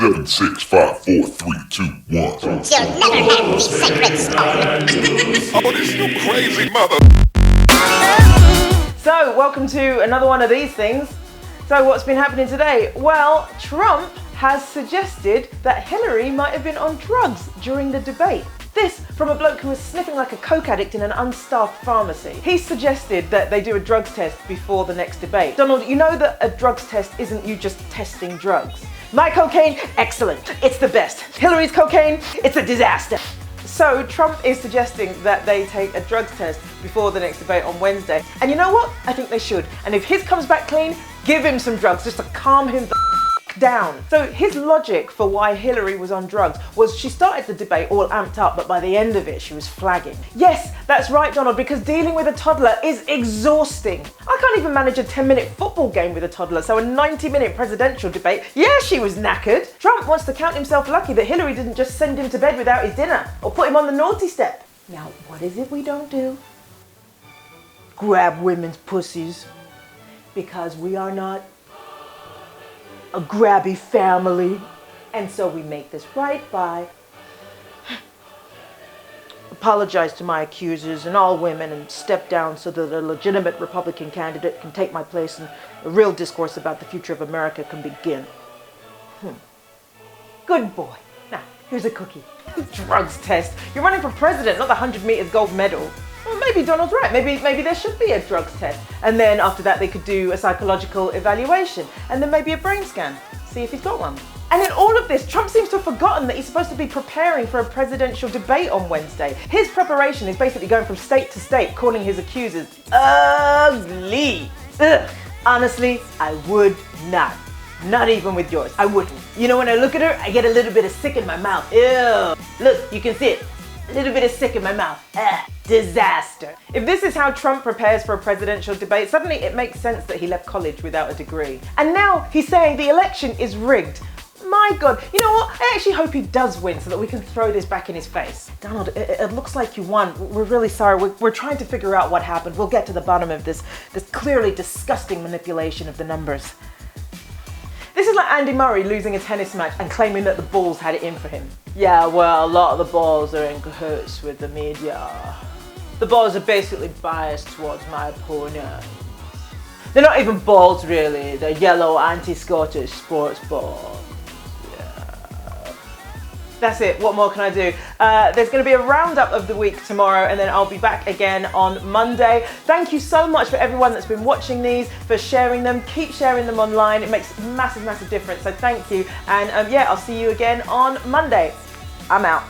7, 6, 5, 4, 3, 2, 1. You'll never have the sacred stone. Oh, this you crazy mother. So, welcome to another one of these things. So, what's been happening today? Well, Trump has suggested that Hillary might have been on drugs during the debate. This from a bloke who was sniffing like a coke addict in an unstaffed pharmacy. He suggested that they do a drugs test before the next debate. Donald, you know that a drugs test isn't you just testing drugs. My cocaine, excellent, it's the best. Hillary's cocaine, it's a disaster. So Trump is suggesting that they take a drugs test before the next debate on Wednesday. And you know what? I think they should. And if his comes back clean, give him some drugs just to calm him the down. So his logic for why Hillary was on drugs was she started the debate all amped up, but by the end of it she was flagging. Yes, that's right, Donald, because dealing with a toddler is exhausting. I can't even manage a 10-minute football game with a toddler, so a 90-minute presidential debate, yeah, she was knackered. Trump wants to count himself lucky that Hillary didn't just send him to bed without his dinner or put him on the naughty step. Now, what is it we don't do? Grab women's pussies, because we are not a grabby family. And so we make this right by apologize to my accusers and all women and step down so that a legitimate Republican candidate can take my place and a real discourse about the future of America can begin. Good boy. Now, here's a cookie. Drugs test. You're running for president, not the 100 meters gold medal. Well, maybe Donald's right. Maybe there should be a drugs test. And then after that, they could do a psychological evaluation. And then maybe a brain scan. See if he's got one. And in all of this, Trump seems to have forgotten that he's supposed to be preparing for a presidential debate on Wednesday. His preparation is basically going from state to state, calling his accusers ugly. Ugh. Honestly, I would not. Not even with yours. I wouldn't. You know, when I look at her, I get a little bit of sick in my mouth. Ew. Look, you can see it. A little bit of sick in my mouth. Disaster. If this is how Trump prepares for a presidential debate, suddenly it makes sense that he left college without a degree. And now he's saying the election is rigged. My God, you know what? I actually hope he does win so that we can throw this back in his face. Donald, it looks like you won. We're really sorry. We're trying to figure out what happened. We'll get to the bottom of this clearly disgusting manipulation of the numbers. This is like Andy Murray losing a tennis match and claiming that the balls had it in for him. Yeah, well, a lot of the balls are in cahoots with the media. The balls are basically biased towards my opponent. They're not even balls, really. They're yellow anti-Scottish sports balls. That's it. What more can I do? There's going to be a roundup of the week tomorrow, and then I'll be back again on Monday. Thank you so much for everyone that's been watching these, for sharing them. Keep sharing them online. It makes a massive, massive difference. So thank you. And yeah, I'll see you again on Monday. I'm out.